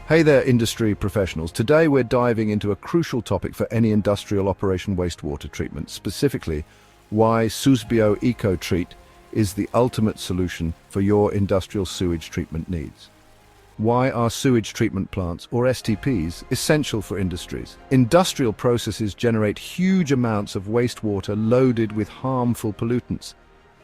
Hey there, industry professionals. Today we're diving into a crucial topic for any industrial operation: wastewater treatment, specifically why SUSBIO ECOTREAT is the ultimate solution for your industrial sewage treatment needs. Why are sewage treatment plants, or STPs, essential for industries? Industrial processes generate huge amounts of wastewater loaded with harmful pollutants.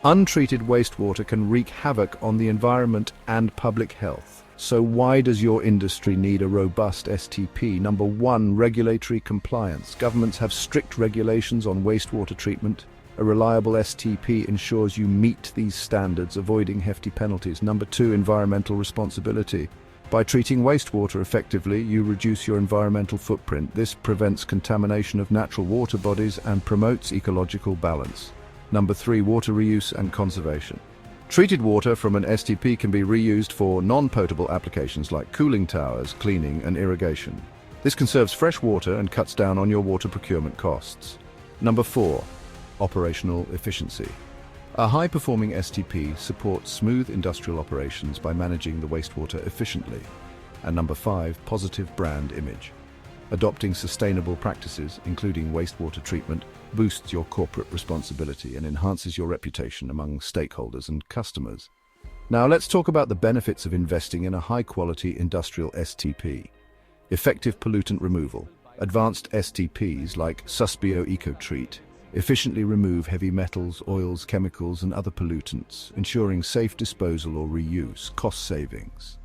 Untreated wastewater can wreak havoc on the environment and public health. So why does your industry need a robust STP? Number one, regulatory compliance. Governments have strict regulations on wastewater treatment. A reliable STP ensures you meet these standards, avoiding hefty penalties. Number two, environmental responsibility. By treating wastewater effectively, you reduce your environmental footprint. This prevents contamination of natural water bodies and promotes ecological balance. Number three, water reuse and conservation. Treated water from an STP can be reused for non-potable applications like cooling towers, cleaning, and irrigation. This conserves fresh water and cuts down on your water procurement costs. Number four, operational efficiency. A high-performing STP supports smooth industrial operations by managing the wastewater efficiently. And number five, positive brand image. Adopting sustainable practices, including wastewater treatment, boosts your corporate responsibility and enhances your reputation among stakeholders and customers. Now let's talk about the benefits of investing in a high-quality industrial STP. Effective pollutant removal. Advanced STPs like SUSBIO ECOTREAT efficiently remove heavy metals, oils, chemicals, and other pollutants, ensuring safe disposal or reuse. Cost savings.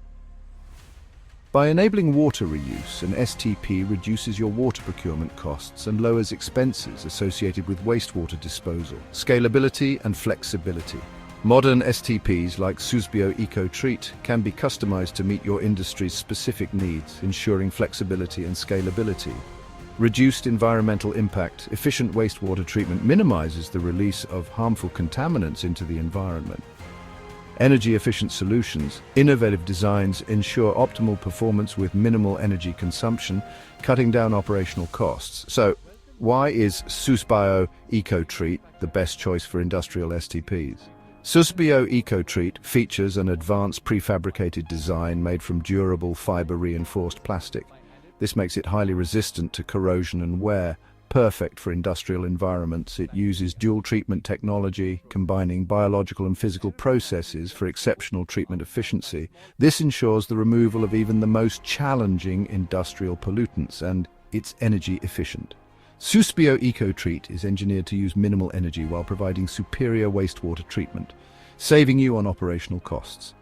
By enabling water reuse, an STP reduces your water procurement costs and lowers expenses associated with wastewater disposal. Scalability and flexibility. Modern STPs like SUSBIO ECOTREAT can be customized to meet your industry's specific needs, ensuring flexibility and scalability. Reduced environmental impact. Efficient wastewater treatment minimizes the release of harmful contaminants into the environment. Energy-efficient solutions. Innovative designs ensure optimal performance with minimal energy consumption, cutting down operational costs. So, why is SUSBIO ECOTREAT the best choice for industrial STPs? SUSBIO ECOTREAT features an advanced prefabricated design made from durable fiber-reinforced plastic. This makes it highly resistant to corrosion and wear, perfect for industrial environments. It uses dual treatment technology, combining biological and physical processes for exceptional treatment efficiency. This ensures the removal of even the most challenging industrial pollutants, and it's energy efficient. SUSBIO ECOTREAT is engineered to use minimal energy while providing superior wastewater treatment, saving you on operational costs.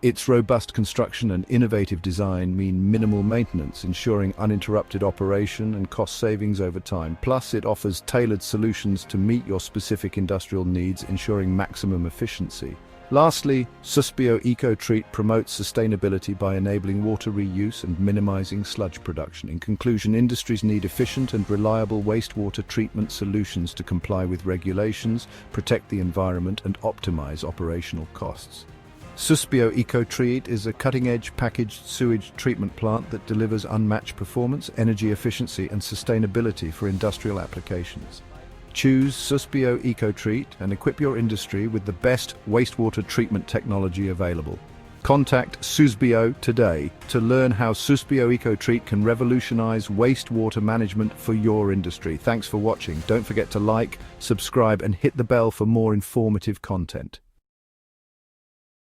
Its robust construction and innovative design mean minimal maintenance, ensuring uninterrupted operation and cost savings over time. Plus, it offers tailored solutions to meet your specific industrial needs, ensuring maximum efficiency. Lastly, SUSBIO ECOTREAT promotes sustainability by enabling water reuse and minimizing sludge production. In conclusion, industries need efficient and reliable wastewater treatment solutions to comply with regulations, protect the environment, and optimize operational costs. SUSBIO ECOTREAT is a cutting-edge packaged sewage treatment plant that delivers unmatched performance, energy efficiency, and sustainability for industrial applications. Choose SUSBIO ECOTREAT and equip your industry with the best wastewater treatment technology available. Contact SUSBIO today to learn how SUSBIO ECOTREAT can revolutionize wastewater management for your industry. Thanks for watching. Don't forget to like, subscribe, and hit the bell for more informative content.